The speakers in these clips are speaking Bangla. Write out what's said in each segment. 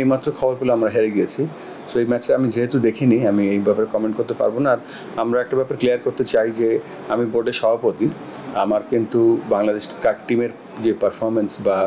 এইমাত্র খবর পেলে আমরা হেরে গিয়েছি। সো এই ম্যাচে আমি যেহেতু দেখিনি, আমি এই ব্যাপারে কমেন্ট করতে পারবো না। আর আমরা একটা ব্যাপার ক্লিয়ার করতে চাই যে আমি বোর্ডের সভাপতি, আমার কিন্তু বাংলাদেশ টিমের যে পারফরমেন্স বা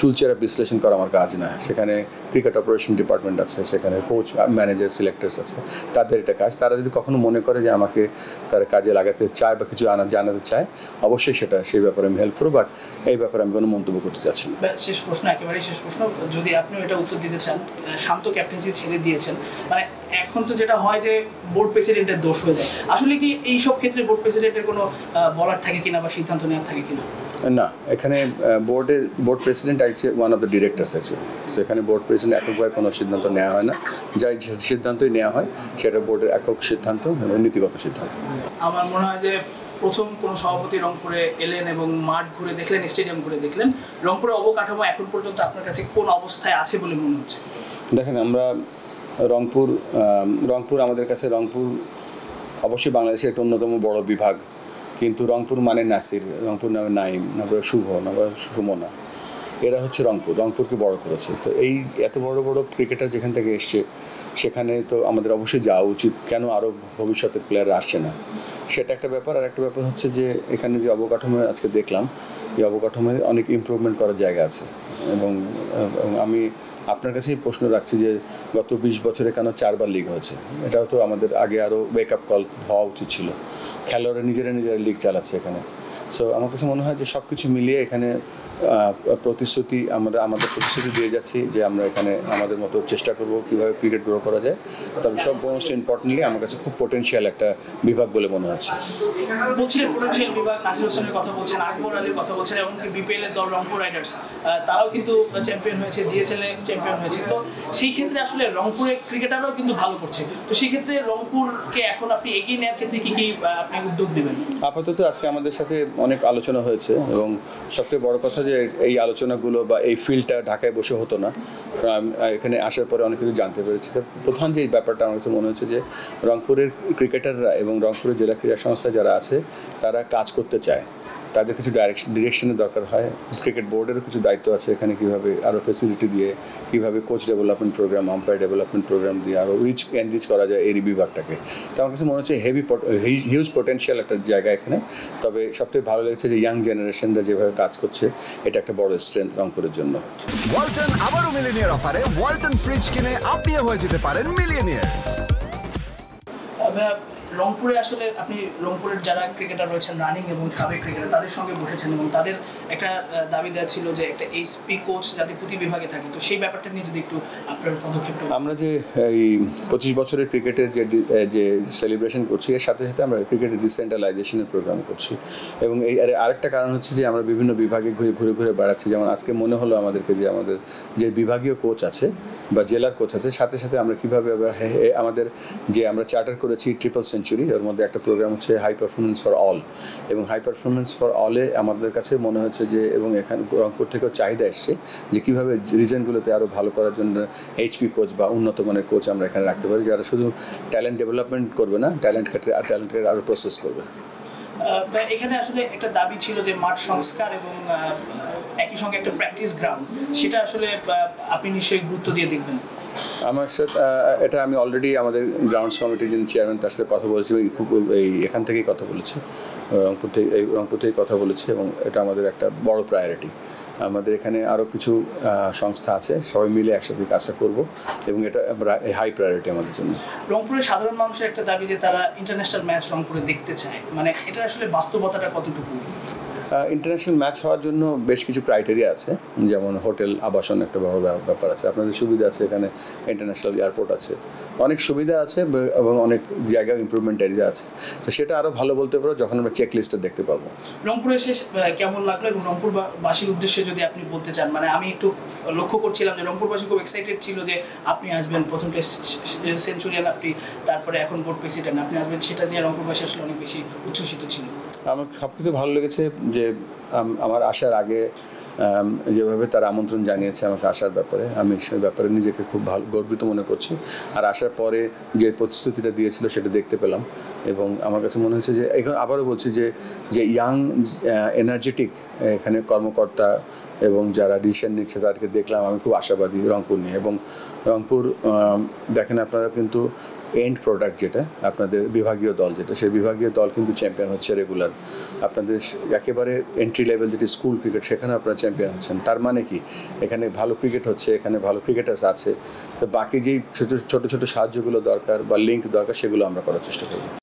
চুলচেরা বিশ্লেষণ করা আমার কাজ না। সেখানে ক্রিকেট অপারেশন ডিপার্টমেন্ট আছে, সেখানে কোচ, ম্যানেজার, সিলেক্টার্স আছে, তাদের এটা কাজ। তারা যদি কখনো মনে করে যে আমাকে তারা কাজে লাগাতে চায় বা কিছু জানাতে চায়, অবশ্যই সেই ব্যাপারে আমি হেল্প করবো। বাট এই ব্যাপারে আমি কোনো মন্তব্য করতে চাচ্ছি না। শেষ প্রশ্ন, একেবারেই শেষ প্রশ্ন, যদি আপনি এটা উত্তর দিতে চান। শান্ত ক্যাপ্টেন্সি ছেড়ে দিয়েছেন, মানে এখন তো যেটা হয় যে বোর্ড প্রেসিডেন্টের দোষ হয়ে যায়। আসলে কি এইসব ক্ষেত্রে বোর্ড প্রেসিডেন্টের কোনো বলার থাকে কিনা বা সিদ্ধান্ত নেওয়ার থাকে কিনা? না, এখানে বোর্ড প্রেসিডেন্ট আছে one of the directors actually. So এখানে বোর্ড প্রেসিডেন্ট এককভাবে কোনো সিদ্ধান্ত নেওয়া হয় না। যাই সিদ্ধান্তই নেওয়া হয় সেটা বোর্ডের একক সিদ্ধান্ত এবং নীতিগত সিদ্ধান্ত। আমার মনে হয় যে প্রথম কোনো সভাপতি রংপুরে এলেন এবং মাঠ ঘুরে দেখলেন, স্টেডিয়াম ঘুরে দেখলেন। রংপুরের অবকাঠামো এখন পর্যন্ত আপনার কাছে কোন অবস্থায় আছে বলে মনে হচ্ছে? দেখেন, আমরা রংপুর আমাদের কাছে রংপুর অবশ্যই বাংলাদেশের একটা অন্যতম বড় বিভাগ, কিন্তু রংপুর মানে নাসির, রংপুর নামে নাইম, নগর শুভ, নগর সুমনা, এরা হচ্ছে রংপুরকে বড় করেছে। তো এই এত বড় বড় ক্রিকেটার যেখান থেকে এসছে সেখানে তো আমাদের অবশ্যই যাওয়া উচিত। কেন আরও ভবিষ্যতের প্লেয়ার আসছে না, সেটা একটা ব্যাপার। আর একটা ব্যাপার হচ্ছে যে এখানে যে অবকাঠামো আজকে দেখলাম, এই অবকাঠামোয় অনেক ইমপ্রুভমেন্ট করার জায়গা আছে। এবং আমি আপনার কাছেই প্রশ্ন রাখছি যে গত 20 বছরে কেন 4বার লিগ হয়েছে? এটাও তো আমাদের আগে আরও ওয়েক আপ কল হওয়া উচিত ছিল। খেলোয়াড়রা নিজেরা লিগ চালাচ্ছে এখানে। সো আমার কাছে মনে হয় যে সব কিছু মিলিয়ে এখানে আমাদের প্রতিশ্রুতি দিয়ে যাচ্ছি যে আমরা এখানে আমাদের মতো চেষ্টা করব কীভাবে ক্রিকেট গ্রো করা যায়। তবে সব মোস্ট ইম্পর্টেন্টলি আমার কাছে খুব পোটেনশিয়াল একটা বিভাগ বলে মনে হচ্ছে। বলছিলেন পোটেনশিয়াল বিভাগ, নাসির হোসেনের কথা বলছেন, আকবর আলীর কথা বলছেন, এমনকি বিপিএল এর দল রংপুর রাইডার্স তারাও কিন্তু চ্যাম্পিয়ন হয়েছে, জিএসএল এ চ্যাম্পিয়ন হয়েছে। তো সেই ক্ষেত্রে আসলে রংপুরের ক্রিকেটাররাও কিন্তু ভালো করছে। তো সেই ক্ষেত্রে রংপুরকে এখন আপনি এগিয়ে নেওয়ার ক্ষেত্রে কি আপনি উদ্যোগ নেবেন? আপাতত আজকে আমাদের সাথে অনেক আলোচনা হয়েছে এবং সবচেয়ে বড় কথা যে এই আলোচনাগুলো বা এই ফিল্ডটা ঢাকায় বসে হতো না। এখানে আসার পরে অনেক কিছু জানতে পেরেছি। প্রধান যে ব্যাপারটা আমার কাছে মনে হচ্ছে যে রংপুরের ক্রিকেটাররা এবং রংপুরের জেলা ক্রীড়া সংস্থা যারা আছে তারা কাজ করতে চায়। তাদের কিছু ডিরেকশনের দরকার হয়। ক্রিকেট বোর্ডেরও কিছু দায়িত্ব আছে এখানে, কীভাবে আরও ফেসিলিটি দিয়ে, কীভাবে coach development program, umpire development program দিয়ে আরও এনরিচ করা যায় এই বিভাগটাকে। তো আমার কাছে মনে হচ্ছে হিউজ পোটেনশিয়াল একটা জায়গা এখানে। তবে সবথেকে ভালো লেগেছে যে ইয়াং জেনারেশনরা যেভাবে কাজ করছে, এটা একটা বড় স্ট্রেংথ রংপুরের জন্য। ওয়ালটন আবারও মিলিয়নিয়ার অফারে ওয়ালটন ফ্রিজ কিনে আপনিও হয়ে যেতে পারেন মিলিয়নিয়ার। রংপুরে আসলে আপনি রংপুরের যারা ক্রিকেটার রয়েছেন, রানিং এবং সাবেক ক্রিকেটার, তাদের সঙ্গে বসেছেন এবং তাদের একটা দাবি দেওয়া ছিল যে একটা এইচপি কোচ যাতে প্রতি বিভাগে থাকে। তো সেই ব্যাপারটা নিয়ে যদি একটু আপনার পদক্ষেপ। আমরা যে এই 25 বছরের ক্রিকেটের যে সেলিব্রেশন করছি, এর সাথে সাথে আমরা ক্রিকেটের ডিসেন্ট্রালাইজেশনের প্রোগ্রাম করছি। এবং এই আরেকটা কারণ হচ্ছে যে আমরা বিভিন্ন বিভাগে ঘুরে বেড়াচ্ছি। যেমন আজকে মনে হলো আমাদেরকে যে আমাদের যে বিভাগীয় কোচ আছে বা জেলার কোচ আছে, সাথে সাথে আমরা কীভাবে আমাদের যে আমরা চার্টার করেছি ট্রিপল সেঞ্চুরি, ওর মধ্যে একটা প্রোগ্রাম হচ্ছে হাই পারফরমেন্স ফর অল। এবং হাই পারফরমেন্স ফর অলে আমাদের কাছে মনে হচ্ছে যে, এবং এখানে রংপুর থেকেও চাহিদা এসছে যে কীভাবে রিজনগুলোতে আরও ভালো করার জন্য এইচপি কোচ বা উন্নত মানের কোচ আমরা এখানে রাখতে পারি, যারা শুধু ট্যালেন্ট ডেভেলপমেন্ট করবে না, ট্যালেন্টকে আরও প্রসেস করবে। এখানে আসলে একটা দাবি ছিল যে মাঠ সংস্কার এবং একই সঙ্গে একটা প্র্যাকটিস গ্রাউন্ড, সেটা আসলে আপনি নিশ্চয়ই গুরুত্ব দিয়ে দেখবেন। আমার সাথে এটা আমি অলরেডি আমাদের গ্রাউন্ডস কমিটির যিনি চেয়ারম্যান তার সাথে কথা বলেছি, এখান থেকেই কথা বলেছি, রংপুর থেকেই কথা বলেছি। এবং এটা আমাদের একটা বড় প্রায়োরিটি। আমাদের এখানে আরও কিছু সংস্থা আছে, সবাই মিলে একসাথে কাজটা করব এবং এটা হাই প্রায়োরিটি আমাদের জন্য। রংপুরের সাধারণ মানুষের একটা দাবি যে তারা ইন্টারন্যাশনাল ম্যাচ রংপুরে দেখতে চায়, মানে এটা আসলে বাস্তবতাটা কতটুকু? ইন্টারন্যাশনাল ম্যাচ হওয়ার জন্য বেশ কিছু ক্রাইটেরিয়া আছে, যেমন হোটেল, আবাসন একটা বড় ব্যাপার আছে। আপনাদের সুবিধা আছে, এখানে ইন্টারন্যাশনাল এয়ারপোর্ট আছে, অনেক সুবিধা আছে এবং অনেক জায়গায় ইমপ্রুভমেন্ট এরিয়া আছে। তো সেটা আরও ভালো বলতে পারো যখন আমরা চেক লিস্টটা দেখতে পাবো। রংপুরে এসে কেমন লাগলো এবং রংপুরবাসীর উদ্দেশ্যে যদি আপনি বলতে চান, মানে আমি একটু লক্ষ্য করছিলাম যে রংপুরবাসী খুব এক্সাইটেড ছিল যে আপনি আসবেন, প্রথম টেস্ট সেঞ্চুরিয়ান আপনি, তারপরে এখন বোর্ড প্রেসিডেন্ট আপনি আসবেন, সেটা নিয়ে রংপুরবাসী আসলে অনেক বেশি উচ্ছ্বসিত ছিল। আমার সব কিছু ভালো লেগেছে যে আমার আসার আগে যেভাবে তারা আমন্ত্রণ জানিয়েছে আমাকে আসার ব্যাপারে, আমি সেই ব্যাপারে নিজেকে খুব গর্বিত মনে করছি। আর আসার পরে যে প্রতিশ্রুতিটা দিয়েছিল সেটা দেখতে পেলাম এবং আমার কাছে মনে হচ্ছে যে এখন আবারও বলছি যে ইয়াং এনার্জেটিক এখানে কর্মকর্তা এবং যারা ডিসিশন নিচ্ছে তাদেরকে দেখলাম, আমি খুব আশাবাদী রংপুর নিয়ে। এবং রংপুর দেখেন আপনারা কিন্তু এন্ড প্রোডাক্ট যেটা আপনাদের বিভাগীয় দল যেটা, সেই বিভাগীয় দল কিন্তু চ্যাম্পিয়ন হচ্ছে রেগুলার। আপনাদের একেবারে এন্ট্রি লেভেল যেটি স্কুল ক্রিকেট, সেখানে আপনারা চ্যাম্পিয়ন হচ্ছেন। তার মানে কি এখানে ভালো ক্রিকেট হচ্ছে, এখানে ভালো ক্রিকেটার্স আছে। তো বাকি যেই ছোটো ছোটো সাহায্যগুলো দরকার বা লিঙ্ক দরকার, সেগুলো আমরা করার চেষ্টা করব।